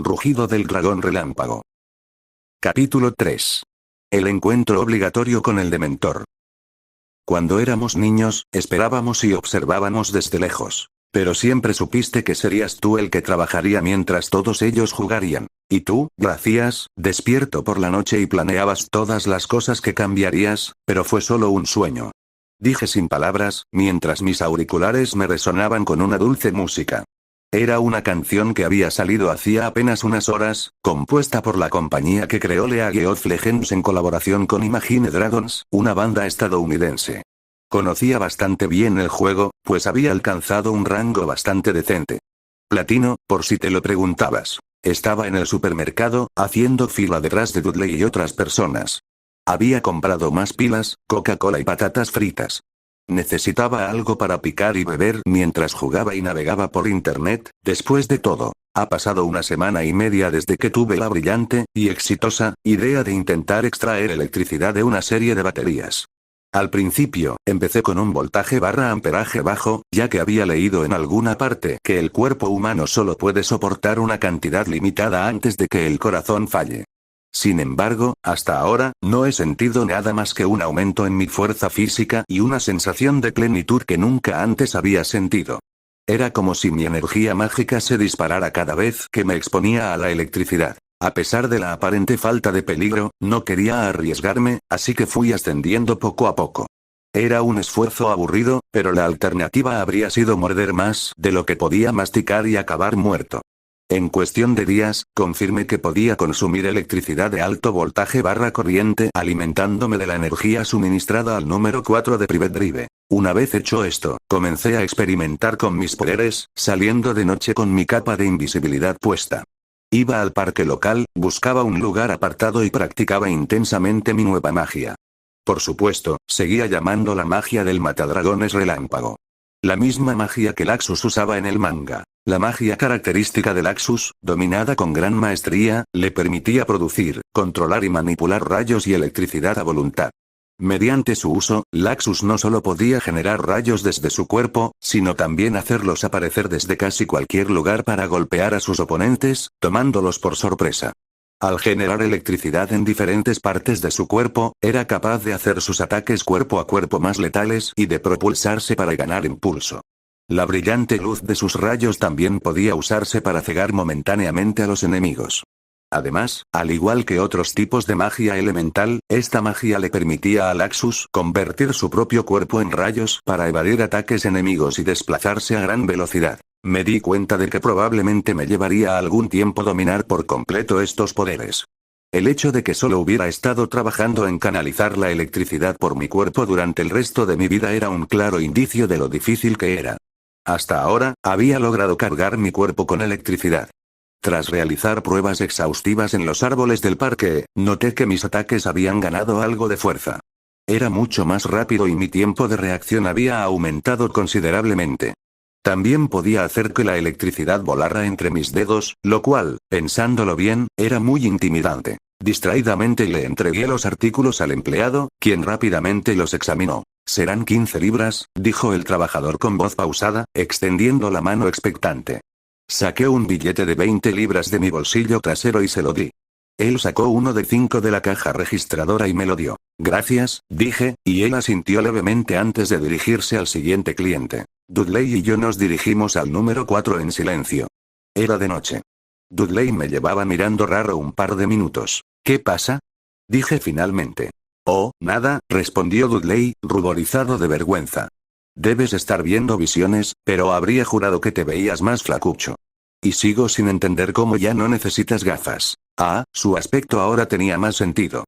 rugido del dragón relámpago. Capítulo 3. El encuentro obligatorio con el Dementor. Cuando éramos niños, esperábamos y observábamos desde lejos. Pero siempre supiste que serías tú el que trabajaría mientras todos ellos jugarían. Y tú, Gracías, despierto por la noche y planeabas todas las cosas que cambiarías, pero fue solo un sueño. Dije sin palabras, mientras mis auriculares me resonaban con una dulce música. Era una canción que había salido hacía apenas unas horas, compuesta por la compañía que creó League of Legends en colaboración con Imagine Dragons, una banda estadounidense. Conocía bastante bien el juego, pues había alcanzado un rango bastante decente. Platino, por si te lo preguntabas. Estaba en el supermercado, haciendo fila detrás de Dudley y otras personas. Había comprado más pilas, Coca-Cola y patatas fritas. Necesitaba algo para picar y beber mientras jugaba y navegaba por internet. Después de todo, ha pasado una semana y media desde que tuve la brillante y exitosa idea de intentar extraer electricidad de una serie de baterías. Al principio, empecé con un voltaje / amperaje bajo, ya que había leído en alguna parte que el cuerpo humano solo puede soportar una cantidad limitada antes de que el corazón falle. Sin embargo, hasta ahora, no he sentido nada más que un aumento en mi fuerza física y una sensación de plenitud que nunca antes había sentido. Era como si mi energía mágica se disparara cada vez que me exponía a la electricidad. A pesar de la aparente falta de peligro, no quería arriesgarme, así que fui ascendiendo poco a poco. Era un esfuerzo aburrido, pero la alternativa habría sido morder más de lo que podía masticar y acabar muerto. En cuestión de días, confirmé que podía consumir electricidad de alto voltaje / corriente alimentándome de la energía suministrada al número 4 de Private Drive. Una vez hecho esto, comencé a experimentar con mis poderes, saliendo de noche con mi capa de invisibilidad puesta. Iba al parque local, buscaba un lugar apartado y practicaba intensamente mi nueva magia. Por supuesto, seguía llamando la magia del matadragones relámpago. La misma magia que Laxus usaba en el manga. La magia característica de Laxus, dominada con gran maestría, le permitía producir, controlar y manipular rayos y electricidad a voluntad. Mediante su uso, Laxus no solo podía generar rayos desde su cuerpo, sino también hacerlos aparecer desde casi cualquier lugar para golpear a sus oponentes, tomándolos por sorpresa. Al generar electricidad en diferentes partes de su cuerpo, era capaz de hacer sus ataques cuerpo a cuerpo más letales y de propulsarse para ganar impulso. La brillante luz de sus rayos también podía usarse para cegar momentáneamente a los enemigos. Además, al igual que otros tipos de magia elemental, esta magia le permitía a Laxus convertir su propio cuerpo en rayos para evadir ataques enemigos y desplazarse a gran velocidad. Me di cuenta de que probablemente me llevaría algún tiempo dominar por completo estos poderes. El hecho de que solo hubiera estado trabajando en canalizar la electricidad por mi cuerpo durante el resto de mi vida era un claro indicio de lo difícil que era. Hasta ahora, había logrado cargar mi cuerpo con electricidad. Tras realizar pruebas exhaustivas en los árboles del parque, noté que mis ataques habían ganado algo de fuerza. Era mucho más rápido y mi tiempo de reacción había aumentado considerablemente. También podía hacer que la electricidad volara entre mis dedos, lo cual, pensándolo bien, era muy intimidante. Distraídamente le entregué los artículos al empleado, quien rápidamente los examinó. «Serán 15 libras», dijo el trabajador con voz pausada, extendiendo la mano expectante. Saqué un billete de 20 libras de mi bolsillo trasero y se lo di. Él sacó uno de 5 de la caja registradora y me lo dio. «Gracias», dije, y él asintió levemente antes de dirigirse al siguiente cliente. Dudley y yo nos dirigimos al número 4 en silencio. Era de noche. Dudley me llevaba mirando raro un par de minutos. «¿Qué pasa?», dije finalmente. «Oh, nada», respondió Dudley, ruborizado de vergüenza. «Debes estar viendo visiones, pero habría jurado que te veías más flacucho. Y sigo sin entender cómo ya no necesitas gafas». Su aspecto ahora tenía más sentido.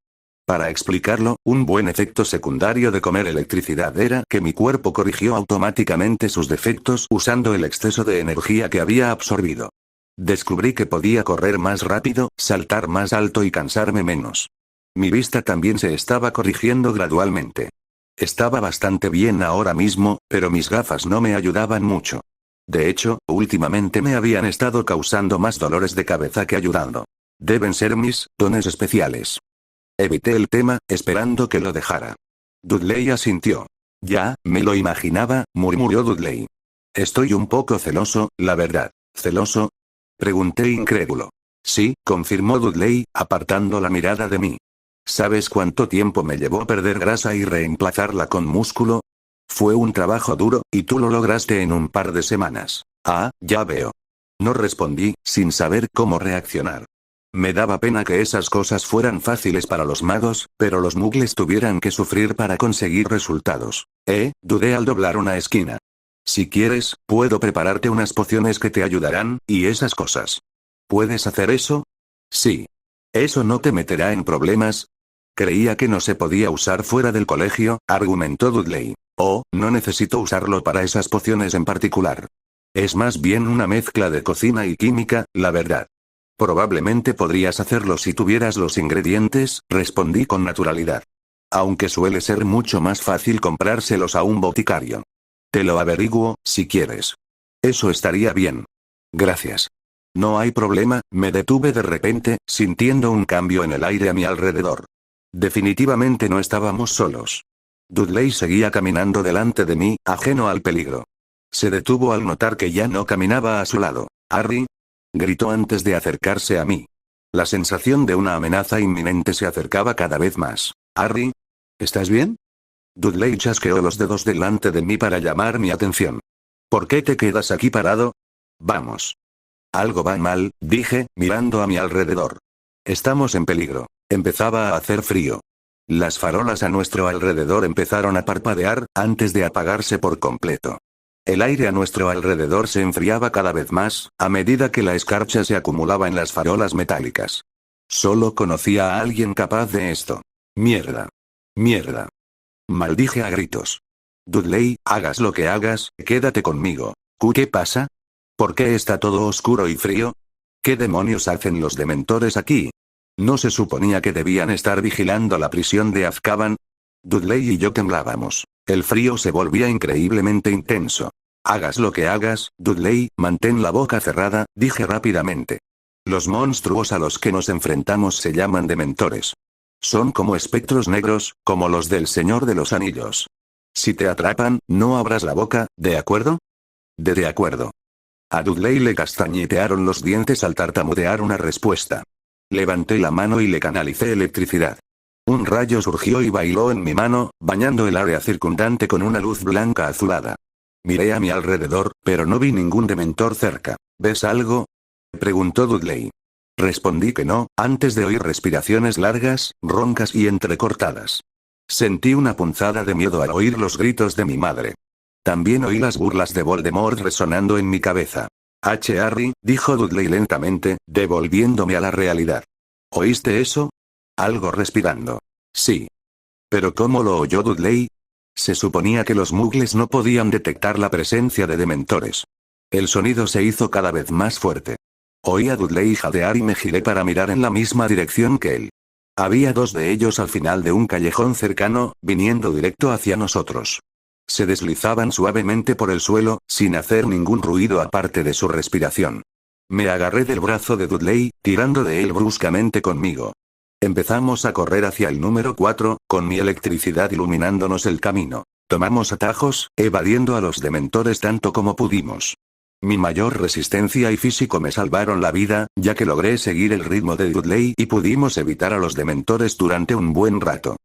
Para explicarlo, un buen efecto secundario de comer electricidad era que mi cuerpo corrigió automáticamente sus defectos usando el exceso de energía que había absorbido. Descubrí que podía correr más rápido, saltar más alto y cansarme menos. Mi vista también se estaba corrigiendo gradualmente. Estaba bastante bien ahora mismo, pero mis gafas no me ayudaban mucho. De hecho, últimamente me habían estado causando más dolores de cabeza que ayudando. Deben ser mis dones especiales. Evité el tema, esperando que lo dejara. Dudley asintió. «Ya, me lo imaginaba», murmuró Dudley. «Estoy un poco celoso, la verdad». «¿Celoso?», pregunté incrédulo. Sí, confirmó Dudley, apartando la mirada de mí. ¿Sabes cuánto tiempo me llevó perder grasa y reemplazarla con músculo? Fue un trabajo duro, y tú lo lograste en un par de semanas. Ah, ya veo. No respondí, sin saber cómo reaccionar. Me daba pena que esas cosas fueran fáciles para los magos, pero los muggles tuvieran que sufrir para conseguir resultados. Dudé al doblar una esquina. Si quieres, puedo prepararte unas pociones que te ayudarán, y esas cosas. ¿Puedes hacer eso? Sí. ¿Eso no te meterá en problemas? Creía que no se podía usar fuera del colegio, argumentó Dudley. Oh, no necesito usarlo para esas pociones en particular. Es más bien una mezcla de cocina y química, la verdad. Probablemente podrías hacerlo si tuvieras los ingredientes, respondí con naturalidad. Aunque suele ser mucho más fácil comprárselos a un boticario. Te lo averiguo, si quieres. Eso estaría bien. Gracias. No hay problema, me detuve de repente, sintiendo un cambio en el aire a mi alrededor. Definitivamente no estábamos solos. Dudley seguía caminando delante de mí, ajeno al peligro. Se detuvo al notar que ya no caminaba a su lado. «Harry», gritó antes de acercarse a mí. La sensación de una amenaza inminente se acercaba cada vez más. «Harry, ¿estás bien?» Dudley chasqueó los dedos delante de mí para llamar mi atención. «¿Por qué te quedas aquí parado? Vamos». «Algo va mal», dije, mirando a mi alrededor. «Estamos en peligro». Empezaba a hacer frío. Las farolas a nuestro alrededor empezaron a parpadear, antes de apagarse por completo. El aire a nuestro alrededor se enfriaba cada vez más, a medida que la escarcha se acumulaba en las farolas metálicas. Solo conocía a alguien capaz de esto. Mierda. Mierda. Maldije a gritos. Dudley, hagas lo que hagas, quédate conmigo. ¿Qué pasa? ¿Por qué está todo oscuro y frío? ¿Qué demonios hacen los dementores aquí? ¿No se suponía que debían estar vigilando la prisión de Azkaban? Dudley y yo temblábamos. El frío se volvía increíblemente intenso. Hagas lo que hagas, Dudley, mantén la boca cerrada, dije rápidamente. Los monstruos a los que nos enfrentamos se llaman dementores. Son como espectros negros, como los del Señor de los Anillos. Si te atrapan, no abras la boca, ¿de acuerdo? De acuerdo. A Dudley le castañetearon los dientes al tartamudear una respuesta. Levanté la mano y le canalicé electricidad. Un rayo surgió y bailó en mi mano, bañando el área circundante con una luz blanca azulada. Miré a mi alrededor, pero no vi ningún dementor cerca. ¿Ves algo?, preguntó Dudley. Respondí que no, antes de oír respiraciones largas, roncas y entrecortadas. Sentí una punzada de miedo al oír los gritos de mi madre. También oí las burlas de Voldemort resonando en mi cabeza. Harry, dijo Dudley lentamente, devolviéndome a la realidad. ¿Oíste eso? Algo respirando. Sí. ¿Pero cómo lo oyó Dudley? Se suponía que los muggles no podían detectar la presencia de dementores. El sonido se hizo cada vez más fuerte. Oí a Dudley jadear y me giré para mirar en la misma dirección que él. Había dos de ellos al final de un callejón cercano, viniendo directo hacia nosotros. Se deslizaban suavemente por el suelo, sin hacer ningún ruido aparte de su respiración. Me agarré del brazo de Dudley, tirando de él bruscamente conmigo. Empezamos a correr hacia el número 4, con mi electricidad iluminándonos el camino. Tomamos atajos, evadiendo a los dementores tanto como pudimos. Mi mayor resistencia y físico me salvaron la vida, ya que logré seguir el ritmo de Dudley y pudimos evitar a los dementores durante un buen rato.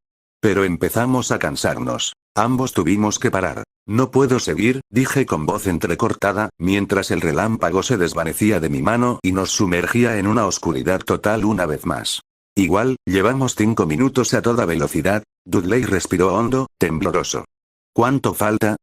Pero empezamos a cansarnos. Ambos tuvimos que parar. No puedo seguir, dije con voz entrecortada, mientras el relámpago se desvanecía de mi mano y nos sumergía en una oscuridad total una vez más. Igual, llevamos 5 minutos a toda velocidad. Dudley respiró hondo, tembloroso. ¿Cuánto falta?,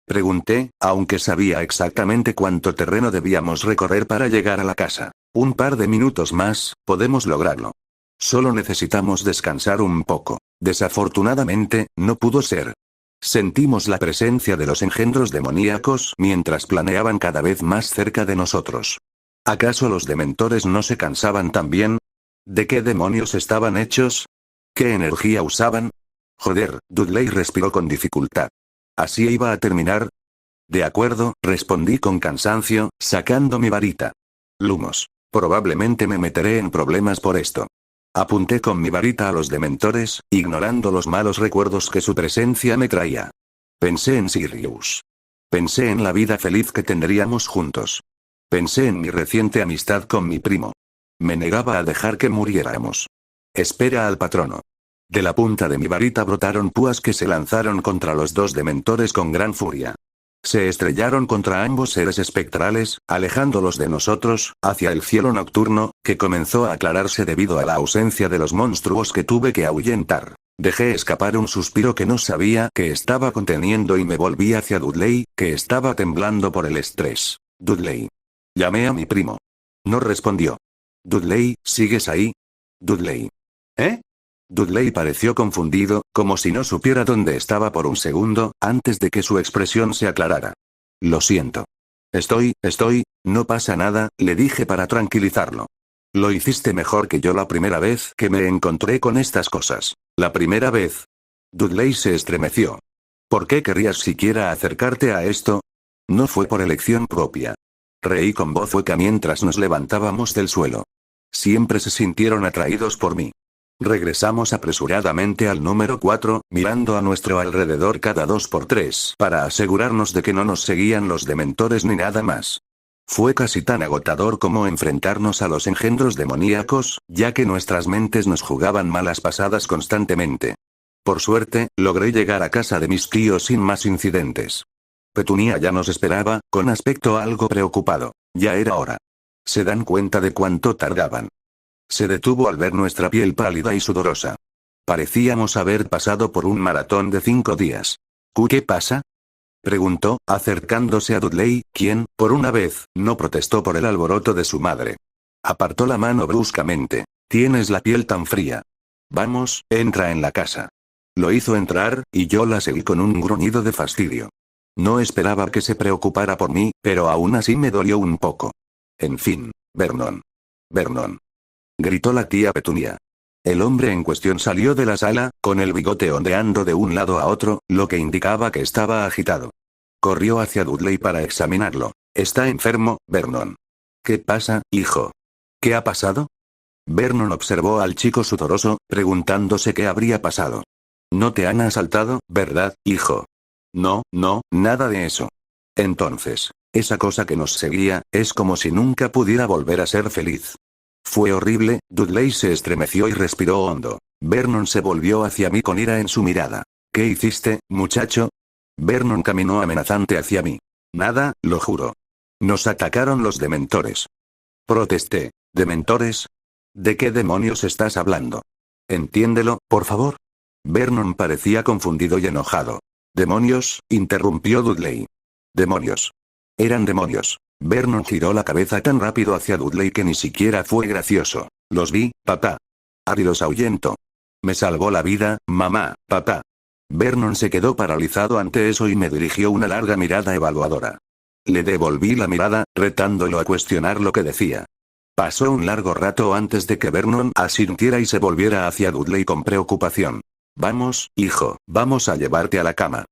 pregunté, aunque sabía exactamente cuánto terreno debíamos recorrer para llegar a la casa. Un par de minutos más, podemos lograrlo. Solo necesitamos descansar un poco. Desafortunadamente, no pudo ser. Sentimos la presencia de los engendros demoníacos mientras planeaban cada vez más cerca de nosotros. ¿Acaso los dementores no se cansaban también? ¿De qué demonios estaban hechos? ¿Qué energía usaban? Joder, Dudley respiró con dificultad. ¿Así iba a terminar? De acuerdo, respondí con cansancio, sacando mi varita. Lumos. Probablemente me meteré en problemas por esto. Apunté con mi varita a los dementores, ignorando los malos recuerdos que su presencia me traía. Pensé en Sirius. Pensé en la vida feliz que tendríamos juntos. Pensé en mi reciente amistad con mi primo. Me negaba a dejar que muriéramos. Espera al patrono. De la punta de mi varita brotaron púas que se lanzaron contra los dos dementores con gran furia. Se estrellaron contra ambos seres espectrales, alejándolos de nosotros, hacia el cielo nocturno, que comenzó a aclararse debido a la ausencia de los monstruos que tuve que ahuyentar. Dejé escapar un suspiro que no sabía que estaba conteniendo y me volví hacia Dudley, que estaba temblando por el estrés. Dudley. Llamé a mi primo. No respondió. Dudley, ¿sigues ahí? Dudley. ¿Eh? Dudley pareció confundido, como si no supiera dónde estaba por un segundo, antes de que su expresión se aclarara. Lo siento. Estoy, no pasa nada, le dije para tranquilizarlo. Lo hiciste mejor que yo la primera vez que me encontré con estas cosas. ¿La primera vez? Dudley se estremeció. ¿Por qué querrías siquiera acercarte a esto? No fue por elección propia. Reí con voz hueca mientras nos levantábamos del suelo. Siempre se sintieron atraídos por mí. Regresamos apresuradamente al número 4, mirando a nuestro alrededor cada 2 por 3 para asegurarnos de que no nos seguían los dementores ni nada más. Fue casi tan agotador como enfrentarnos a los engendros demoníacos, ya que nuestras mentes nos jugaban malas pasadas constantemente. Por suerte, logré llegar a casa de mis tíos sin más incidentes. Petunia ya nos esperaba, con aspecto algo preocupado. Ya era hora. ¿Se dan cuenta de cuánto tardaban? Se detuvo al ver nuestra piel pálida y sudorosa. Parecíamos haber pasado por un maratón de 5 días. ¿Qué pasa? Preguntó, acercándose a Dudley, quien, por una vez, no protestó por el alboroto de su madre. Apartó la mano bruscamente. Tienes la piel tan fría. Vamos, entra en la casa. Lo hizo entrar, y yo la seguí con un gruñido de fastidio. No esperaba que se preocupara por mí, pero aún así me dolió un poco. En fin, Vernon. Vernon. Gritó la tía Petunia. El hombre en cuestión salió de la sala, con el bigote ondeando de un lado a otro, lo que indicaba que estaba agitado. Corrió hacia Dudley para examinarlo. Está enfermo, Vernon. ¿Qué pasa, hijo? ¿Qué ha pasado? Vernon observó al chico sudoroso, preguntándose qué habría pasado. No te han asaltado, ¿verdad, hijo? No, nada de eso. Entonces, esa cosa que nos seguía, es como si nunca pudiera volver a ser feliz. Fue horrible, Dudley se estremeció y respiró hondo. Vernon se volvió hacia mí con ira en su mirada. ¿Qué hiciste, muchacho? Vernon caminó amenazante hacia mí. Nada, lo juro. Nos atacaron los dementores. Protesté. ¿Dementores? ¿De qué demonios estás hablando? Entiéndelo, por favor. Vernon parecía confundido y enojado. ¿Demonios? Interrumpió Dudley. Demonios. Eran demonios. Vernon giró la cabeza tan rápido hacia Dudley que ni siquiera fue gracioso. Los vi, papá. Harry los ahuyentó. Me salvó la vida, mamá, papá. Vernon se quedó paralizado ante eso y me dirigió una larga mirada evaluadora. Le devolví la mirada, retándolo a cuestionar lo que decía. Pasó un largo rato antes de que Vernon asintiera y se volviera hacia Dudley con preocupación. Vamos, hijo, vamos a llevarte a la cama.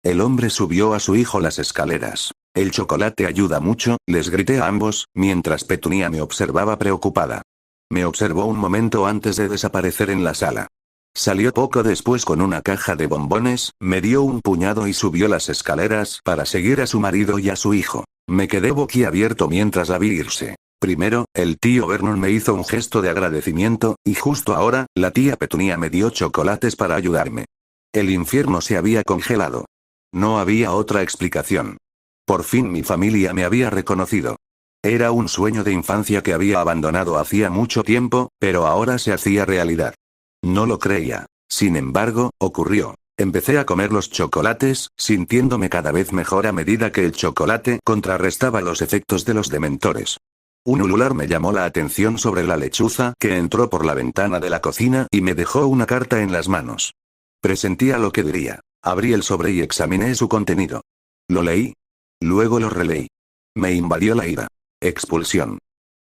El hombre subió a su hijo las escaleras. El chocolate ayuda mucho, les grité a ambos, mientras Petunia me observaba preocupada. Me observó un momento antes de desaparecer en la sala. Salió poco después con una caja de bombones, me dio un puñado y subió las escaleras para seguir a su marido y a su hijo. Me quedé boquiabierto mientras la vi irse. Primero, el tío Vernon me hizo un gesto de agradecimiento, y justo ahora, la tía Petunia me dio chocolates para ayudarme. El infierno se había congelado. No había otra explicación. Por fin mi familia me había reconocido. Era un sueño de infancia que había abandonado hacía mucho tiempo, pero ahora se hacía realidad. No lo creía. Sin embargo, ocurrió. Empecé a comer los chocolates, sintiéndome cada vez mejor a medida que el chocolate contrarrestaba los efectos de los dementores. Un ulular me llamó la atención sobre la lechuza que entró por la ventana de la cocina y me dejó una carta en las manos. Presentía lo que diría. Abrí el sobre y examiné su contenido. Lo leí. Luego lo releí. Me invadió la ira. Expulsión.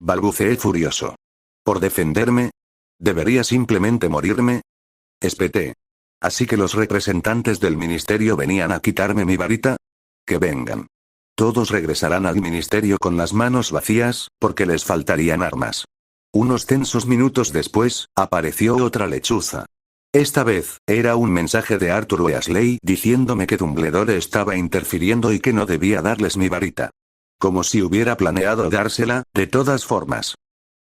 Balbuceé furioso. ¿Por defenderme? ¿Debería simplemente morirme? Espeté. ¿Así que los representantes del ministerio venían a quitarme mi varita? Que vengan. Todos regresarán al ministerio con las manos vacías, porque les faltarían armas. Unos tensos minutos después, apareció otra lechuza. Esta vez, era un mensaje de Arthur Weasley diciéndome que Dumbledore estaba interfiriendo y que no debía darles mi varita. Como si hubiera planeado dársela, de todas formas.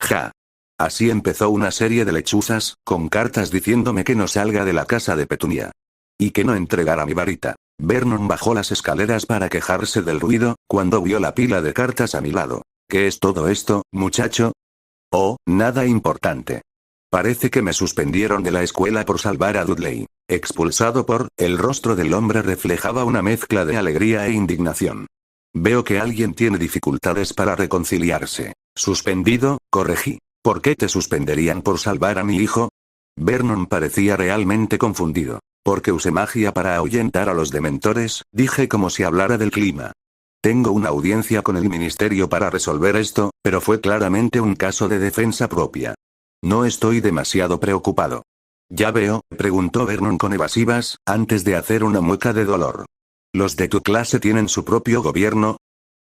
Ja. Así empezó una serie de lechuzas, con cartas diciéndome que no salga de la casa de Petunia. Y que no entregara mi varita. Vernon bajó las escaleras para quejarse del ruido, cuando vio la pila de cartas a mi lado. ¿Qué es todo esto, muchacho? Oh, nada importante. Parece que me suspendieron de la escuela por salvar a Dudley. Expulsado por, el rostro del hombre reflejaba una mezcla de alegría e indignación. Veo que alguien tiene dificultades para reconciliarse. ¿Suspendido? Corregí. ¿Por qué te suspenderían por salvar a mi hijo? Vernon parecía realmente confundido. Porque usé magia para ahuyentar a los dementores, dije como si hablara del clima. Tengo una audiencia con el ministerio para resolver esto, pero fue claramente un caso de defensa propia. No estoy demasiado preocupado. Ya veo, preguntó Vernon con evasivas, antes de hacer una mueca de dolor. ¿Los de tu clase tienen su propio gobierno?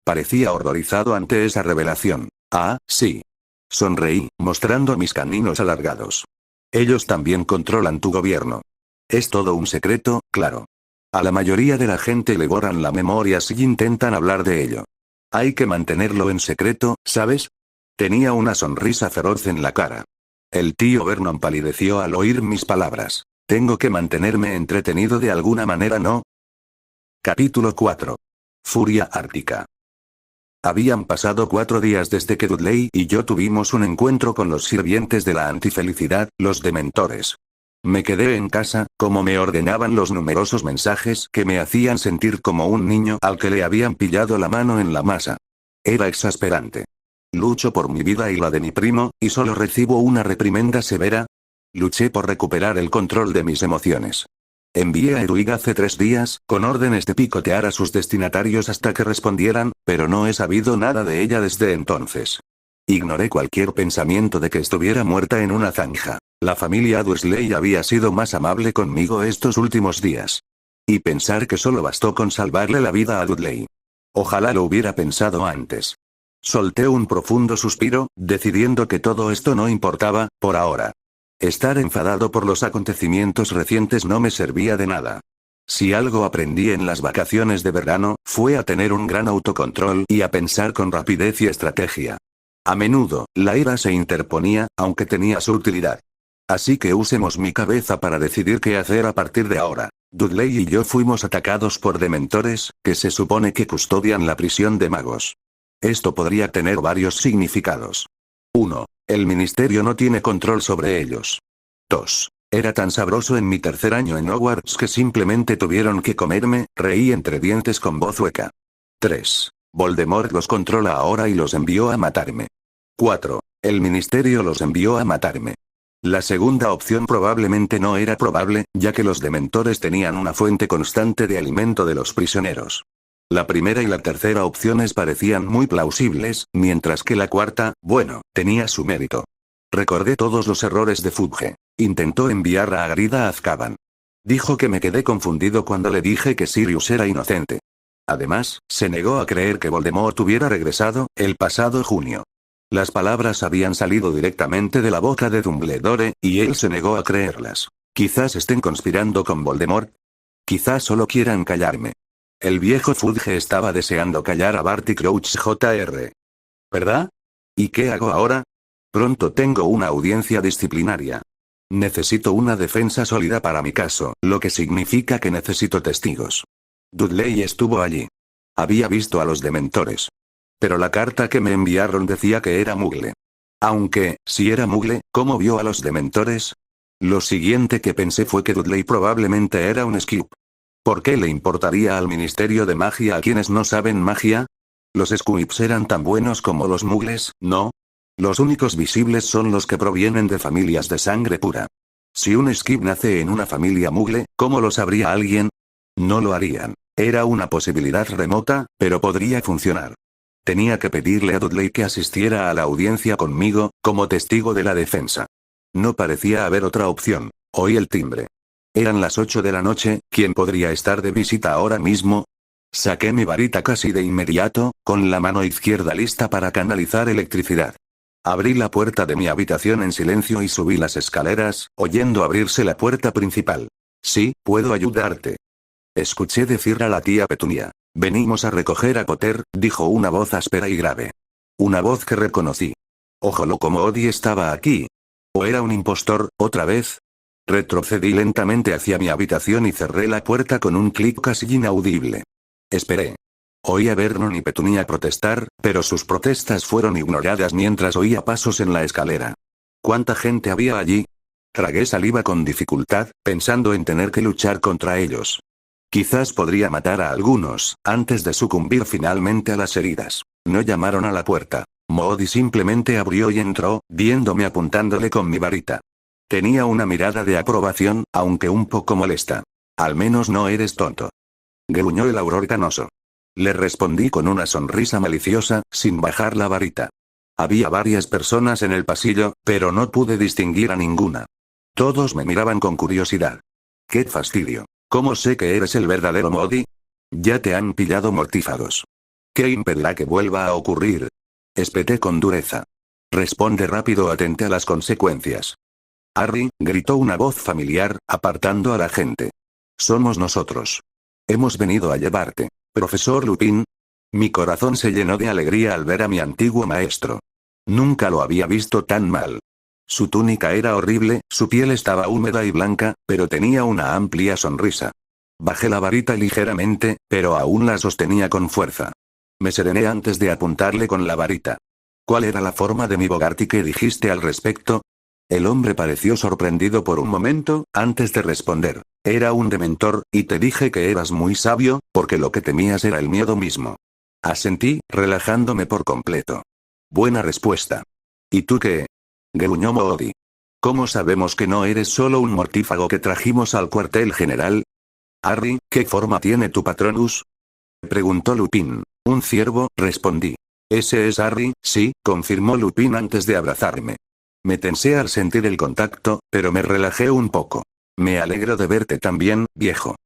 Parecía horrorizado ante esa revelación. Ah, sí. Sonreí, mostrando mis caninos alargados. Ellos también controlan tu gobierno. Es todo un secreto, claro. A la mayoría de la gente le borran la memoria si intentan hablar de ello. Hay que mantenerlo en secreto, ¿sabes? Tenía una sonrisa feroz en la cara. El tío Vernon palideció al oír mis palabras. Tengo que mantenerme entretenido de alguna manera, ¿no? Capítulo 4. Furia ártica. Habían pasado 4 días desde que Dudley y yo tuvimos un encuentro con los sirvientes de la antifelicidad, los dementores. Me quedé en casa, como me ordenaban los numerosos mensajes que me hacían sentir como un niño al que le habían pillado la mano en la masa. Era exasperante. Lucho por mi vida y la de mi primo, y solo recibo una reprimenda severa. Luché por recuperar el control de mis emociones. Envié a Eruig hace 3 días, con órdenes de picotear a sus destinatarios hasta que respondieran, pero no he sabido nada de ella desde entonces. Ignoré cualquier pensamiento de que estuviera muerta en una zanja. La familia Dursley había sido más amable conmigo estos últimos días. Y pensar que solo bastó con salvarle la vida a Dudley. Ojalá lo hubiera pensado antes. Solté un profundo suspiro, decidiendo que todo esto no importaba, por ahora. Estar enfadado por los acontecimientos recientes no me servía de nada. Si algo aprendí en las vacaciones de verano, fue a tener un gran autocontrol y a pensar con rapidez y estrategia. A menudo, la ira se interponía, aunque tenía su utilidad. Así que usemos mi cabeza para decidir qué hacer a partir de ahora. Dudley y yo fuimos atacados por dementores, que se supone que custodian la prisión de magos. Esto podría tener varios significados. 1. El ministerio no tiene control sobre ellos. 2. Era tan sabroso en mi tercer año en Hogwarts que simplemente tuvieron que comerme, reí entre dientes con voz hueca. 3. Voldemort los controla ahora y los envió a matarme. 4. El ministerio los envió a matarme. La segunda opción probablemente no era probable, ya que los dementores tenían una fuente constante de alimento de los prisioneros. La primera y la tercera opciones parecían muy plausibles, mientras que la cuarta, bueno, tenía su mérito. Recordé todos los errores de Fudge. Intentó enviar a Hagrid a Azkaban. Dijo que me quedé confundido cuando le dije que Sirius era inocente. Además, se negó a creer que Voldemort hubiera regresado, el pasado junio. Las palabras habían salido directamente de la boca de Dumbledore, y él se negó a creerlas. Quizás estén conspirando con Voldemort. Quizás solo quieran callarme. El viejo Fudge estaba deseando callar a Barty Crouch Jr. ¿Verdad? ¿Y qué hago ahora? Pronto tengo una audiencia disciplinaria. Necesito una defensa sólida para mi caso, lo que significa que necesito testigos. Dudley estuvo allí. Había visto a los dementores. Pero la carta que me enviaron decía que era Muggle. Aunque, si era Muggle, ¿cómo vio a los dementores? Lo siguiente que pensé fue que Dudley probablemente era un Squib. ¿Por qué le importaría al Ministerio de Magia a quienes no saben magia? Los Squibs eran tan buenos como los Muggles, ¿no? Los únicos visibles son los que provienen de familias de sangre pura. Si un Squib nace en una familia Muggle, ¿cómo lo sabría alguien? No lo harían. Era una posibilidad remota, pero podría funcionar. Tenía que pedirle a Dudley que asistiera a la audiencia conmigo, como testigo de la defensa. No parecía haber otra opción. Oí el timbre. Eran las 8 de la noche, ¿quién podría estar de visita ahora mismo? Saqué mi varita casi de inmediato, con la mano izquierda lista para canalizar electricidad. Abrí la puerta de mi habitación en silencio y subí las escaleras, oyendo abrirse la puerta principal. Sí, puedo ayudarte. Escuché decir a la tía Petunia. Venimos a recoger a Potter, dijo una voz áspera y grave. Una voz que reconocí. Ojalá como Odi estaba aquí. ¿O era un impostor, otra vez? Retrocedí lentamente hacia mi habitación y cerré la puerta con un clic casi inaudible. Esperé. Oí a Vernon y Petunia protestar, pero sus protestas fueron ignoradas mientras oía pasos en la escalera. ¿Cuánta gente había allí? Tragué saliva con dificultad, pensando en tener que luchar contra ellos. Quizás podría matar a algunos, antes de sucumbir finalmente a las heridas. No llamaron a la puerta. Moody simplemente abrió y entró, viéndome apuntándole con mi varita. Tenía una mirada de aprobación, aunque un poco molesta. Al menos no eres tonto. Gruñó el auror canoso. Le respondí con una sonrisa maliciosa, sin bajar la varita. Había varias personas en el pasillo, pero no pude distinguir a ninguna. Todos me miraban con curiosidad. ¡Qué fastidio! ¿Cómo sé que eres el verdadero Moody? Ya te han pillado mortífagos. ¿Qué impedirá que vuelva a ocurrir? Espeté con dureza. Responde rápido, atente a las consecuencias. Harry, gritó una voz familiar, apartando a la gente. Somos nosotros. Hemos venido a llevarte. Profesor Lupin. Mi corazón se llenó de alegría al ver a mi antiguo maestro. Nunca lo había visto tan mal. Su túnica era horrible, su piel estaba húmeda y blanca, pero tenía una amplia sonrisa. Bajé la varita ligeramente, pero aún la sostenía con fuerza. Me serené antes de apuntarle con la varita. ¿Cuál era la forma de mi Bogart y qué dijiste al respecto? El hombre pareció sorprendido por un momento, antes de responder. Era un dementor, y te dije que eras muy sabio, porque lo que temías era el miedo mismo. Asentí, relajándome por completo. Buena respuesta. ¿Y tú qué? Gruñó Moody. ¿Cómo sabemos que no eres solo un mortífago que trajimos al cuartel general? Harry, ¿qué forma tiene tu Patronus? Preguntó Lupin. Un ciervo, respondí. Ese es Harry, sí, confirmó Lupin antes de abrazarme. Me tensé al sentir el contacto, pero me relajé un poco. Me alegro de verte también, viejo.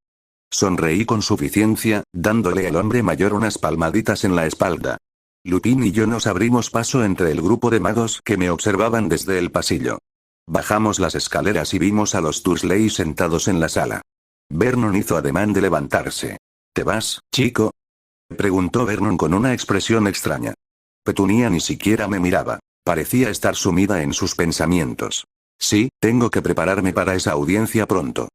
Sonreí con suficiencia, dándole al hombre mayor unas palmaditas en la espalda. Lupin y yo nos abrimos paso entre el grupo de magos que me observaban desde el pasillo. Bajamos las escaleras y vimos a los Dursley sentados en la sala. Vernon hizo ademán de levantarse. ¿Te vas, chico? Preguntó Vernon con una expresión extraña. Petunia ni siquiera me miraba. Parecía estar sumida en sus pensamientos. Sí, tengo que prepararme para esa audiencia pronto.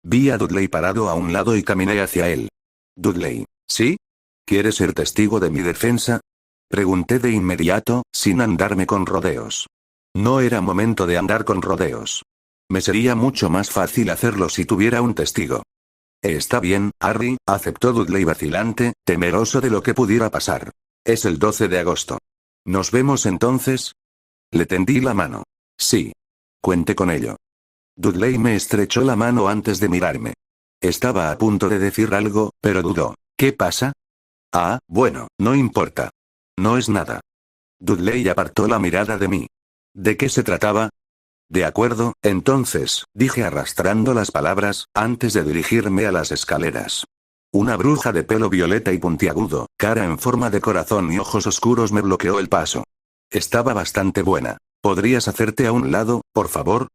Vi a Dudley parado a un lado y caminé hacia él. Dudley, ¿sí? ¿Quieres ser testigo de mi defensa? Pregunté de inmediato, sin andarme con rodeos. No era momento de andar con rodeos. Me sería mucho más fácil hacerlo si tuviera un testigo. Está bien, Harry, aceptó Dudley vacilante, temeroso de lo que pudiera pasar. Es el 12 de agosto. ¿Nos vemos entonces? Le tendí la mano. Sí. Cuente con ello. Dudley me estrechó la mano antes de mirarme. Estaba a punto de decir algo, pero dudó. ¿Qué pasa? Ah, bueno, no importa. No es nada. Dudley apartó la mirada de mí. ¿De qué se trataba? De acuerdo, entonces, dije arrastrando las palabras, antes de dirigirme a las escaleras. Una bruja de pelo violeta y puntiagudo, cara en forma de corazón y ojos oscuros me bloqueó el paso. Estaba bastante buena. ¿Podrías hacerte a un lado, por favor?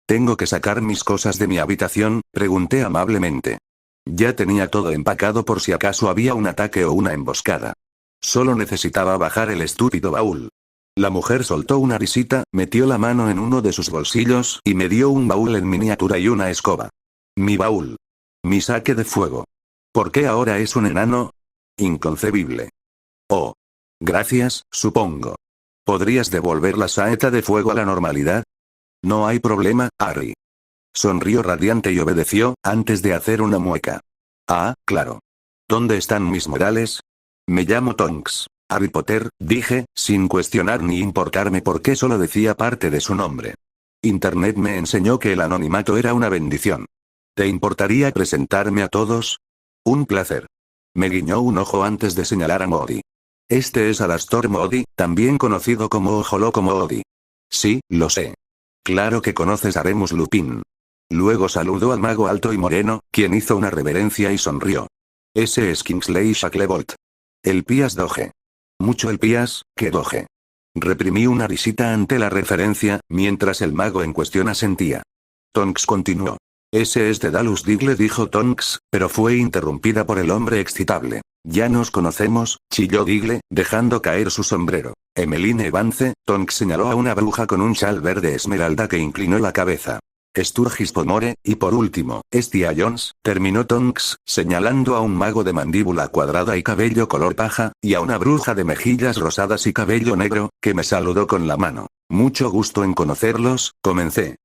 ¿Tengo que sacar mis cosas de mi habitación?, pregunté amablemente. Ya tenía todo empacado por si acaso había un ataque o una emboscada. Solo necesitaba bajar el estúpido baúl. La mujer soltó una risita, metió la mano en uno de sus bolsillos y me dio un baúl en miniatura y una escoba. Mi baúl. Mi saque de fuego. ¿Por qué ahora es un enano? Inconcebible. Oh. Gracias, supongo. ¿Podrías devolver la saeta de fuego a la normalidad? No hay problema, Harry. Sonrió radiante y obedeció, antes de hacer una mueca. Ah, claro. ¿Dónde están mis modales? Me llamo Tonks. Harry Potter, dije, sin cuestionar ni importarme por qué solo decía parte de su nombre. Internet me enseñó que el anonimato era una bendición. ¿Te importaría presentarme a todos? Un placer. Me guiñó un ojo antes de señalar a Moody. Este es Alastor Moody, también conocido como Ojo Loco Moody. Sí, lo sé. Claro que conoces a Remus Lupin. Luego saludó al mago alto y moreno, quien hizo una reverencia y sonrió. Ese es Kingsley Shacklebolt. El Pias Doge. Mucho el Pias, que Doge. Reprimí una risita ante la referencia, mientras el mago en cuestión asentía. Tonks continuó. Ese es Dedalus Digle, dijo Tonks, pero fue interrumpida por el hombre excitable. Ya nos conocemos, chilló Digle, dejando caer su sombrero. Emmeline Vance, Tonks señaló a una bruja con un chal verde esmeralda que inclinó la cabeza. Sturgis Pomore, y por último, Estia Jones, terminó Tonks, señalando a un mago de mandíbula cuadrada y cabello color paja, y a una bruja de mejillas rosadas y cabello negro, que me saludó con la mano. Mucho gusto en conocerlos, comencé.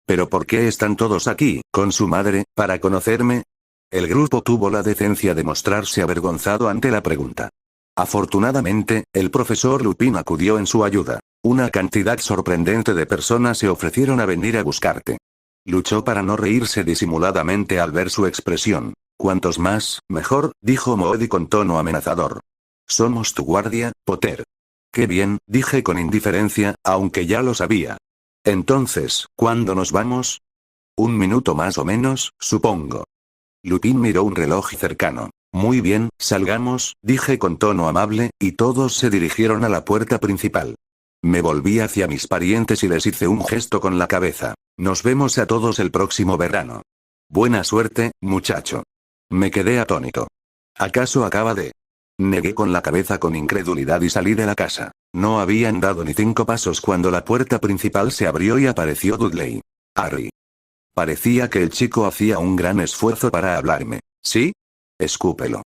¿Pero por qué están todos aquí, con su madre, para conocerme? El grupo tuvo la decencia de mostrarse avergonzado ante la pregunta. Afortunadamente, el profesor Lupin acudió en su ayuda. Una cantidad sorprendente de personas se ofrecieron a venir a buscarte. Luchó para no reírse disimuladamente al ver su expresión. Cuantos más, mejor, dijo Moody con tono amenazador. Somos tu guardia, Potter. Qué bien, dije con indiferencia, aunque ya lo sabía. Entonces, ¿cuándo nos vamos? 1 minuto más o menos, supongo. Lupin miró un reloj cercano. Muy bien, salgamos, dije con tono amable, y todos se dirigieron a la puerta principal. Me volví hacia mis parientes y les hice un gesto con la cabeza. Nos vemos a todos el próximo verano. Buena suerte, muchacho. Me quedé atónito. ¿Acaso acaba de...? Negué con la cabeza con incredulidad y salí de la casa. No habían dado ni 5 pasos cuando la puerta principal se abrió y apareció Dudley. Harry. Parecía que el chico hacía un gran esfuerzo para hablarme. ¿Sí? Escúpelo.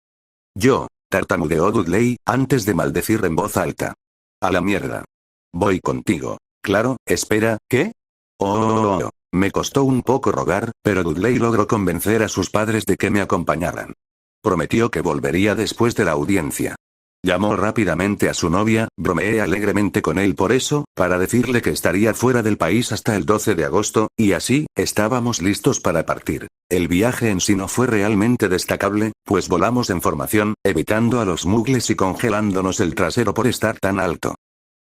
Yo, tartamudeó Dudley, antes de maldecir en voz alta. A la mierda. Voy contigo. Claro, espera, ¿qué? Oh, me costó un poco rogar, pero Dudley logró convencer a sus padres de que me acompañaran. Prometió que volvería después de la audiencia. Llamó rápidamente a su novia, bromeé alegremente con él por eso, para decirle que estaría fuera del país hasta el 12 de agosto, y así, estábamos listos para partir. El viaje en sí no fue realmente destacable, pues volamos en formación, evitando a los muggles y congelándonos el trasero por estar tan alto.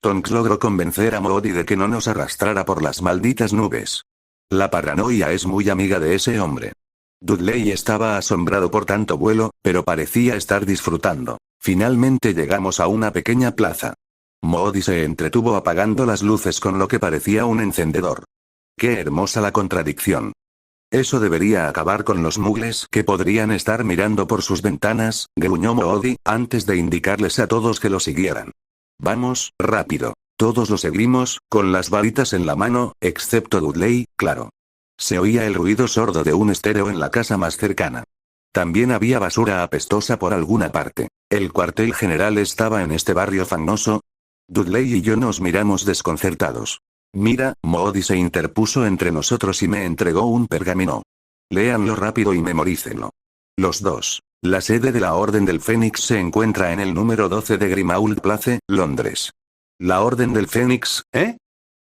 Tonks logró convencer a Moody de que no nos arrastrara por las malditas nubes. La paranoia es muy amiga de ese hombre. Dudley estaba asombrado por tanto vuelo, pero parecía estar disfrutando. Finalmente llegamos a una pequeña plaza. Moody se entretuvo apagando las luces con lo que parecía un encendedor. Qué hermosa la contradicción. Eso debería acabar con los muggles que podrían estar mirando por sus ventanas, gruñó Moody, antes de indicarles a todos que lo siguieran. Vamos, rápido. Todos lo seguimos, con las varitas en la mano, excepto Dudley, claro. Se oía el ruido sordo de un estéreo en la casa más cercana. También había basura apestosa por alguna parte. ¿El cuartel general estaba en este barrio famoso? Dudley y yo nos miramos desconcertados. Mira, Moody se interpuso entre nosotros y me entregó un pergamino. Léanlo rápido y memorícenlo. Los dos. La sede de la Orden del Fénix se encuentra en el número 12 de Grimmauld Place, Londres. ¿La Orden del Fénix, eh?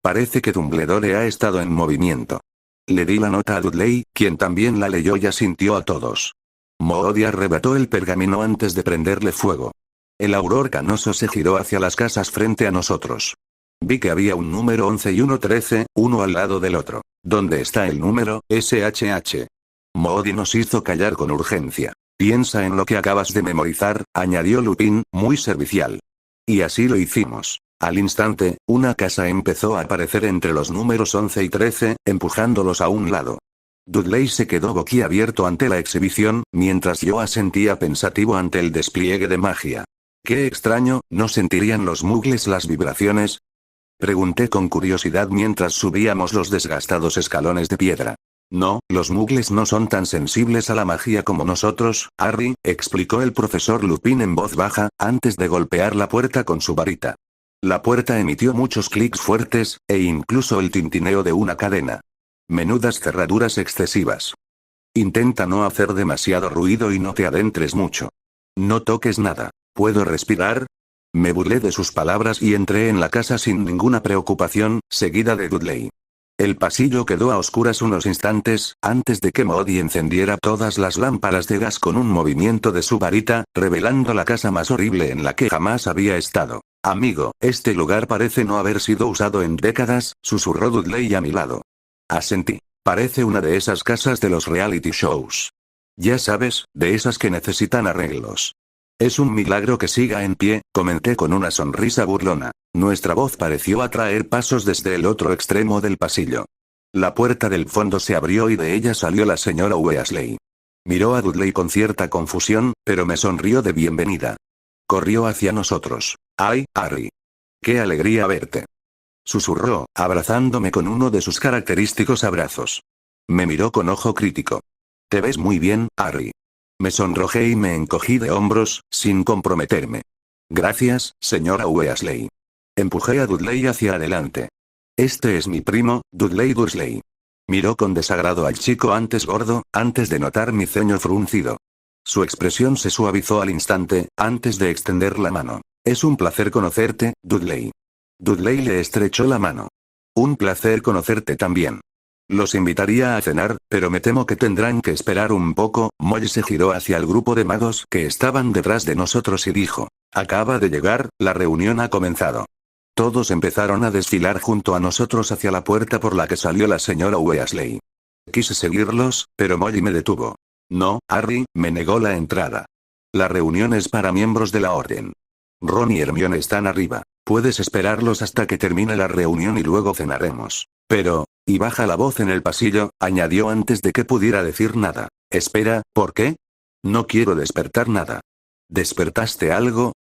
Parece que Dumbledore ha estado en movimiento. Le di la nota a Dudley, quien también la leyó y asintió a todos. Moody arrebató el pergamino antes de prenderle fuego. El auror canoso se giró hacia las casas frente a nosotros. Vi que había un número 11 y uno 13, uno al lado del otro. ¿Dónde está el número, SHH? Moody nos hizo callar con urgencia. Piensa en lo que acabas de memorizar, añadió Lupin, muy servicial. Y así lo hicimos. Al instante, una casa empezó a aparecer entre los números 11 y 13, empujándolos a un lado. Dudley se quedó boquiabierto ante la exhibición, mientras yo asentía pensativo ante el despliegue de magia. Qué extraño, ¿no sentirían los muggles las vibraciones? Pregunté con curiosidad mientras subíamos los desgastados escalones de piedra. No, los muggles no son tan sensibles a la magia como nosotros, Harry, explicó el profesor Lupin en voz baja, antes de golpear la puerta con su varita. La puerta emitió muchos clics fuertes, e incluso el tintineo de una cadena. Menudas cerraduras excesivas. Intenta no hacer demasiado ruido y no te adentres mucho. No toques nada. ¿Puedo respirar? Me burlé de sus palabras y entré en la casa sin ninguna preocupación, seguida de Dudley. El pasillo quedó a oscuras unos instantes, antes de que Moody encendiera todas las lámparas de gas con un movimiento de su varita, revelando la casa más horrible en la que jamás había estado. Amigo, este lugar parece no haber sido usado en décadas, susurró Dudley a mi lado. Asentí. Parece una de esas casas de los reality shows. Ya sabes, de esas que necesitan arreglos. Es un milagro que siga en pie, comenté con una sonrisa burlona. Nuestra voz pareció atraer pasos desde el otro extremo del pasillo. La puerta del fondo se abrió y de ella salió la señora Weasley. Miró a Dudley con cierta confusión, pero me sonrió de bienvenida. Corrió hacia nosotros. ¡Ay, Harry! ¡Qué alegría verte! Susurró, abrazándome con uno de sus característicos abrazos. Me miró con ojo crítico. Te ves muy bien, Harry. Me sonrojé y me encogí de hombros, sin comprometerme. Gracias, señora Weasley. Empujé a Dudley hacia adelante. Este es mi primo, Dudley Dursley. Miró con desagrado al chico antes gordo, antes de notar mi ceño fruncido. Su expresión se suavizó al instante, antes de extender la mano. Es un placer conocerte, Dudley. Dudley le estrechó la mano. Un placer conocerte también. Los invitaría a cenar, pero me temo que tendrán que esperar un poco. Molly se giró hacia el grupo de magos que estaban detrás de nosotros y dijo: acaba de llegar, la reunión ha comenzado. Todos empezaron a desfilar junto a nosotros hacia la puerta por la que salió la señora Weasley. Quise seguirlos, pero Molly me detuvo. No, Harry, me negó la entrada. La reunión es para miembros de la orden. Ron y Hermione están arriba. Puedes esperarlos hasta que termine la reunión y luego cenaremos. Pero, y baja la voz en el pasillo, añadió antes de que pudiera decir nada. Espera, ¿por qué? No quiero despertar nada. ¿Despertaste algo?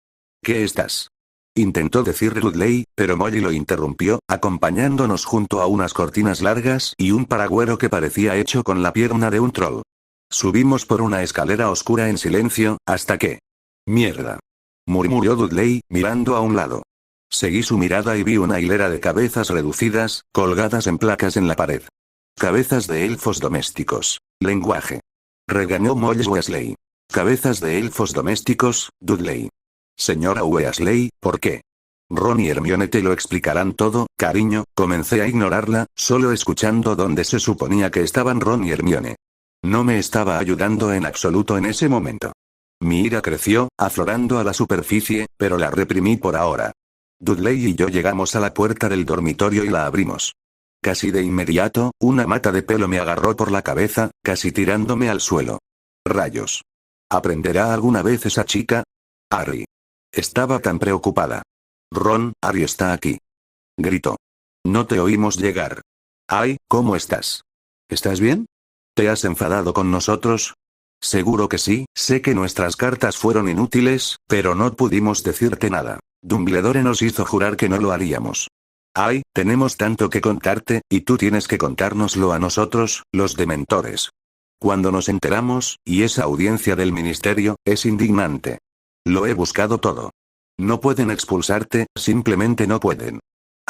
¿Qué estás? Intentó decir Dudley, pero Molly lo interrumpió, acompañándonos junto a unas cortinas largas y un paragüero que parecía hecho con la pierna de un troll. Subimos por una escalera oscura en silencio, hasta que... ¡Mierda!, murmuró Dudley, mirando a un lado. Seguí su mirada y vi una hilera de cabezas reducidas, colgadas en placas en la pared. Cabezas de elfos domésticos. Lenguaje. Regañó Molly Weasley. Cabezas de elfos domésticos, Dudley. Señora Weasley, ¿por qué? Ron y Hermione te lo explicarán todo, cariño. Comencé a ignorarla, solo escuchando donde se suponía que estaban Ron y Hermione. No me estaba ayudando en absoluto en ese momento. Mi ira creció, aflorando a la superficie, pero la reprimí por ahora. Dudley y yo llegamos a la puerta del dormitorio y la abrimos. Casi de inmediato, una mata de pelo me agarró por la cabeza, casi tirándome al suelo. Rayos. ¿Aprenderá alguna vez esa chica? Harry. Estaba tan preocupada. Ron, Harry está aquí. Gritó. No te oímos llegar. Ay, ¿cómo estás? ¿Estás bien? ¿Te has enfadado con nosotros? Seguro que sí, sé que nuestras cartas fueron inútiles, pero no pudimos decirte nada. Dumbledore nos hizo jurar que no lo haríamos. Ay, tenemos tanto que contarte, y tú tienes que contárnoslo a nosotros, los dementores. Cuando nos enteramos, y esa audiencia del ministerio, es indignante. Lo he buscado todo. No pueden expulsarte, simplemente no pueden.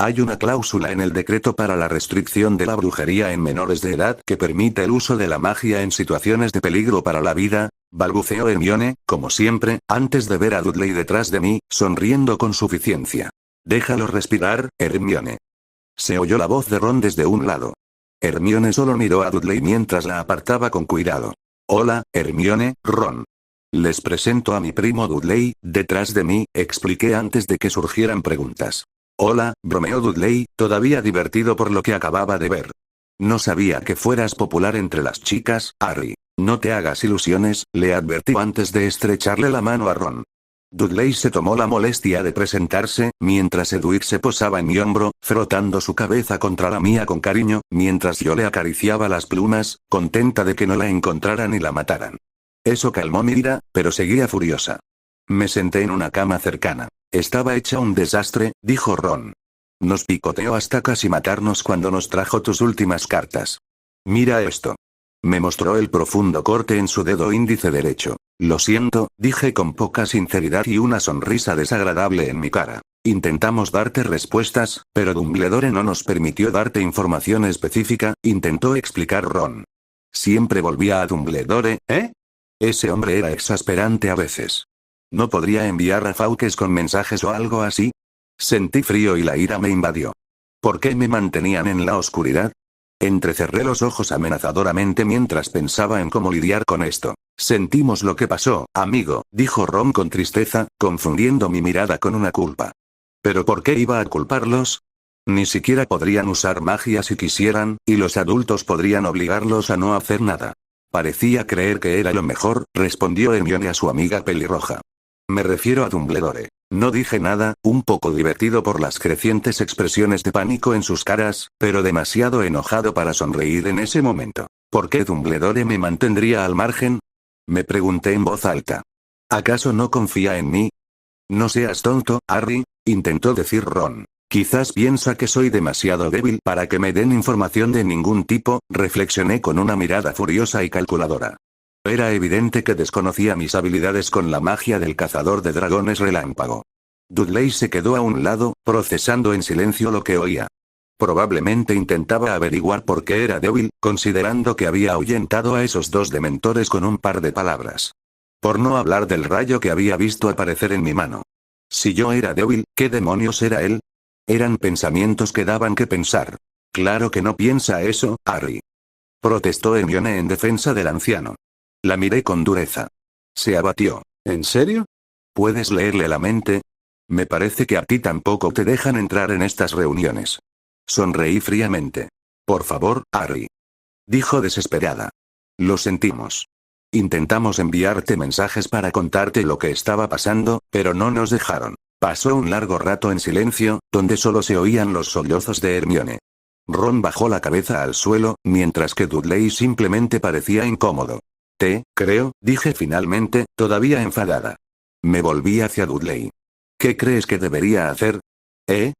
Hay una cláusula en el decreto para la restricción de la brujería en menores de edad que permite el uso de la magia en situaciones de peligro para la vida, balbuceó Hermione, como siempre, antes de ver a Dudley detrás de mí, sonriendo con suficiencia. Déjalo respirar, Hermione. Se oyó la voz de Ron desde un lado. Hermione solo miró a Dudley mientras la apartaba con cuidado. Hola, Hermione, Ron. Les presento a mi primo Dudley, detrás de mí, expliqué antes de que surgieran preguntas. Hola, bromeó Dudley, todavía divertido por lo que acababa de ver. No sabía que fueras popular entre las chicas, Harry. No te hagas ilusiones, le advertí antes de estrecharle la mano a Ron. Dudley se tomó la molestia de presentarse, mientras Edwig se posaba en mi hombro, frotando su cabeza contra la mía con cariño, mientras yo le acariciaba las plumas, contenta de que no la encontraran y la mataran. Eso calmó mi ira, pero seguía furiosa. Me senté en una cama cercana. Estaba hecha un desastre, dijo Ron. Nos picoteó hasta casi matarnos cuando nos trajo tus últimas cartas. Mira esto. Me mostró el profundo corte en su dedo índice derecho. Lo siento, dije con poca sinceridad y una sonrisa desagradable en mi cara. Intentamos darte respuestas, pero Dumbledore no nos permitió darte información específica, intentó explicar Ron. Siempre volvía a Dumbledore, ¿eh? Ese hombre era exasperante a veces. ¿No podría enviar a Fawkes con mensajes o algo así? Sentí frío y la ira me invadió. ¿Por qué me mantenían en la oscuridad? Entrecerré los ojos amenazadoramente mientras pensaba en cómo lidiar con esto. Sentimos lo que pasó, amigo, dijo Ron con tristeza, confundiendo mi mirada con una culpa. ¿Pero por qué iba a culparlos? Ni siquiera podrían usar magia si quisieran, y los adultos podrían obligarlos a no hacer nada. Parecía creer que era lo mejor, respondió Hermione a su amiga pelirroja. Me refiero a Dumbledore. No dije nada, un poco divertido por las crecientes expresiones de pánico en sus caras, pero demasiado enojado para sonreír en ese momento. ¿Por qué Dumbledore me mantendría al margen? Me pregunté en voz alta. ¿Acaso no confía en mí? No seas tonto, Harry, intentó decir Ron. Quizás piensa que soy demasiado débil para que me den información de ningún tipo, reflexioné con una mirada furiosa y calculadora. Era evidente que desconocía mis habilidades con la magia del cazador de dragones relámpago. Dudley se quedó a un lado, procesando en silencio lo que oía. Probablemente intentaba averiguar por qué era débil, considerando que había ahuyentado a esos dos dementores con un par de palabras. Por no hablar del rayo que había visto aparecer en mi mano. Si yo era débil, ¿qué demonios era él? Eran pensamientos que daban que pensar. Claro que no piensa eso, Harry. Protestó Hermione en defensa del anciano. La miré con dureza. Se abatió. ¿En serio? ¿Puedes leerle la mente? Me parece que a ti tampoco te dejan entrar en estas reuniones. Sonreí fríamente. Por favor, Harry. Dijo desesperada. Lo sentimos. Intentamos enviarte mensajes para contarte lo que estaba pasando, pero no nos dejaron. Pasó un largo rato en silencio, donde solo se oían los sollozos de Hermione. Ron bajó la cabeza al suelo, mientras que Dudley simplemente parecía incómodo. Creo, dije finalmente, todavía enfadada. Me volví hacia Dudley. ¿Qué crees que debería hacer?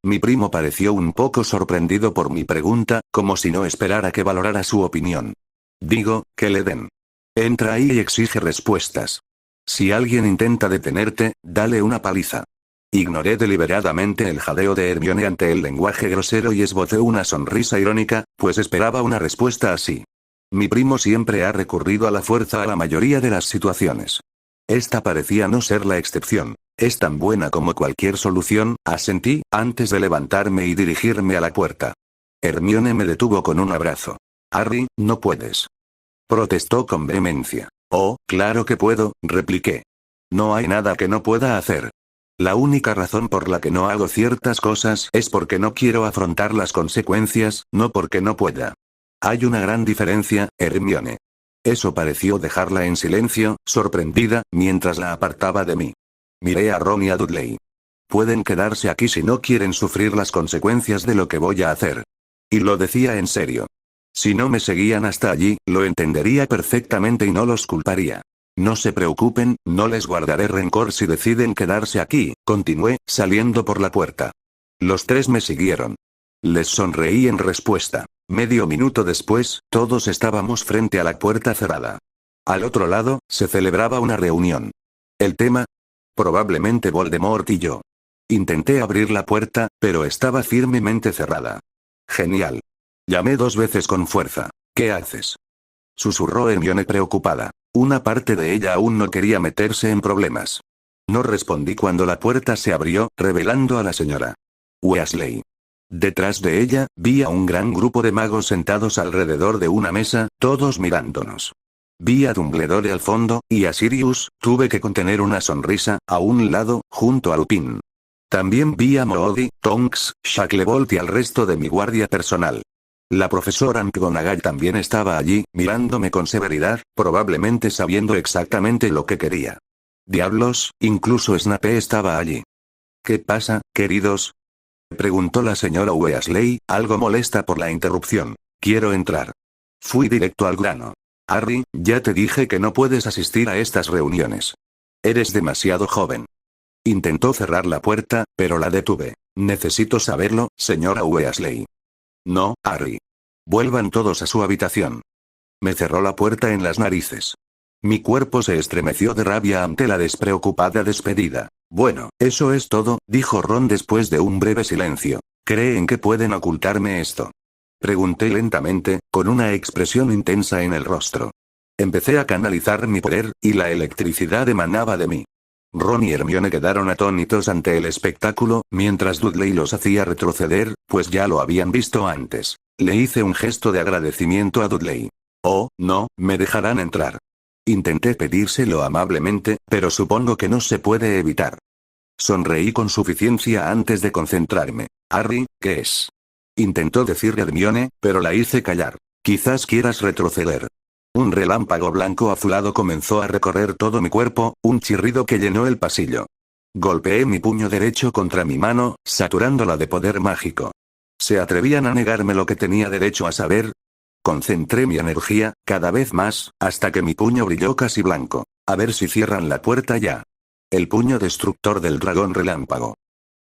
Mi primo pareció un poco sorprendido por mi pregunta, como si no esperara que valorara su opinión. Digo, que le den. Entra ahí y exige respuestas. Si alguien intenta detenerte, dale una paliza. Ignoré deliberadamente el jadeo de Hermione ante el lenguaje grosero y esbocé una sonrisa irónica, pues esperaba una respuesta así. Mi primo siempre ha recurrido a la fuerza a la mayoría de las situaciones. Esta parecía no ser la excepción. Es tan buena como cualquier solución, asentí, antes de levantarme y dirigirme a la puerta. Hermione me detuvo con un abrazo. Harry, no puedes. Protestó con vehemencia. Oh, claro que puedo, repliqué. No hay nada que no pueda hacer. La única razón por la que no hago ciertas cosas es porque no quiero afrontar las consecuencias, no porque no pueda. Hay una gran diferencia, Hermione. Eso pareció dejarla en silencio, sorprendida, mientras la apartaba de mí. Miré a Ron y a Dudley. Pueden quedarse aquí si no quieren sufrir las consecuencias de lo que voy a hacer. Y lo decía en serio. Si no me seguían hasta allí, lo entendería perfectamente y no los culparía. No se preocupen, no les guardaré rencor si deciden quedarse aquí, continué, saliendo por la puerta. Los tres me siguieron. Les sonreí en respuesta. Medio minuto después, todos estábamos frente a la puerta cerrada. Al otro lado, se celebraba una reunión. ¿El tema? Probablemente Voldemort y yo. Intenté abrir la puerta, pero estaba firmemente cerrada. Genial. Llamé 2 veces con fuerza. ¿Qué haces? Susurró Hermione preocupada. Una parte de ella aún no quería meterse en problemas. No respondí cuando la puerta se abrió, revelando a la señora Weasley. Detrás de ella, vi a un gran grupo de magos sentados alrededor de una mesa, todos mirándonos. Vi a Dumbledore al fondo, y a Sirius, tuve que contener una sonrisa, a un lado, junto a Lupin. También vi a Moody, Tonks, Shacklebolt y al resto de mi guardia personal. La profesora McGonagall también estaba allí, mirándome con severidad, probablemente sabiendo exactamente lo que quería. Diablos, incluso Snape estaba allí. ¿Qué pasa, queridos? Preguntó la señora Weasley, algo molesta por la interrupción. Quiero entrar. Fui directo al grano. Harry, ya te dije que no puedes asistir a estas reuniones. Eres demasiado joven. Intentó cerrar la puerta, pero la detuve. Necesito saberlo, señora Weasley. No, Harry. Vuelvan todos a su habitación. Me cerró la puerta en las narices. Mi cuerpo se estremeció de rabia ante la despreocupada despedida. Bueno, eso es todo, dijo Ron después de un breve silencio. ¿Creen que pueden ocultarme esto? Pregunté lentamente, con una expresión intensa en el rostro. Empecé a canalizar mi poder, y la electricidad emanaba de mí. Ron y Hermione quedaron atónitos ante el espectáculo, mientras Dudley los hacía retroceder, pues ya lo habían visto antes. Le hice un gesto de agradecimiento a Dudley. Oh, no, me dejarán entrar. Intenté pedírselo amablemente, pero supongo que no se puede evitar. Sonreí con suficiencia antes de concentrarme. Harry, ¿qué es? Intentó decir Hermione, pero la hice callar. Quizás quieras retroceder. Un relámpago blanco azulado comenzó a recorrer todo mi cuerpo, un chirrido que llenó el pasillo. Golpeé mi puño derecho contra mi mano, saturándola de poder mágico. ¿Se atrevían a negarme lo que tenía derecho a saber? Concentré mi energía, cada vez más, hasta que mi puño brilló casi blanco. A ver si cierran la puerta ya. El puño destructor del dragón relámpago.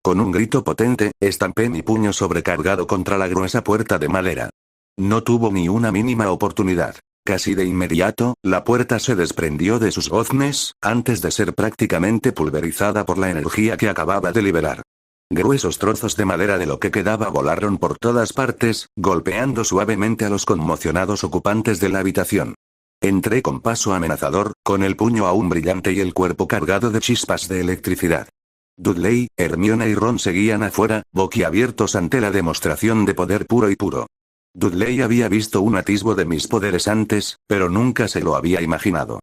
Con un grito potente, estampé mi puño sobrecargado contra la gruesa puerta de madera. No tuvo ni una mínima oportunidad. Casi de inmediato, la puerta se desprendió de sus goznes, antes de ser prácticamente pulverizada por la energía que acababa de liberar. Gruesos trozos de madera de lo que quedaba volaron por todas partes, golpeando suavemente a los conmocionados ocupantes de la habitación. Entré con paso amenazador, con el puño aún brillante y el cuerpo cargado de chispas de electricidad. Dudley, Hermione y Ron seguían afuera, boquiabiertos ante la demostración de poder puro y puro. Dudley había visto un atisbo de mis poderes antes, pero nunca se lo había imaginado.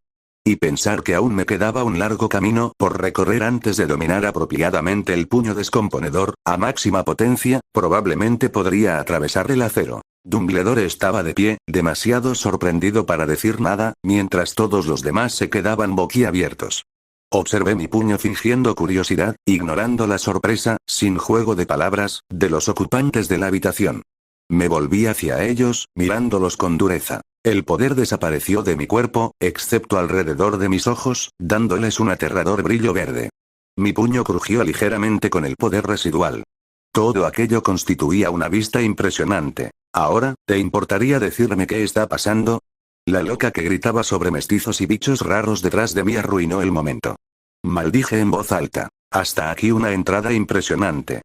Y pensar que aún me quedaba un largo camino por recorrer antes de dominar apropiadamente el puño descomponedor, a máxima potencia, probablemente podría atravesar el acero. Dumbledore estaba de pie, demasiado sorprendido para decir nada, mientras todos los demás se quedaban boquiabiertos. Observé mi puño fingiendo curiosidad, ignorando la sorpresa, sin juego de palabras, de los ocupantes de la habitación. Me volví hacia ellos, mirándolos con dureza. El poder desapareció de mi cuerpo, excepto alrededor de mis ojos, dándoles un aterrador brillo verde. Mi puño crujió ligeramente con el poder residual. Todo aquello constituía una vista impresionante. Ahora, ¿te importaría decirme qué está pasando? La loca que gritaba sobre mestizos y bichos raros detrás de mí arruinó el momento. Maldije en voz alta. Hasta aquí una entrada impresionante.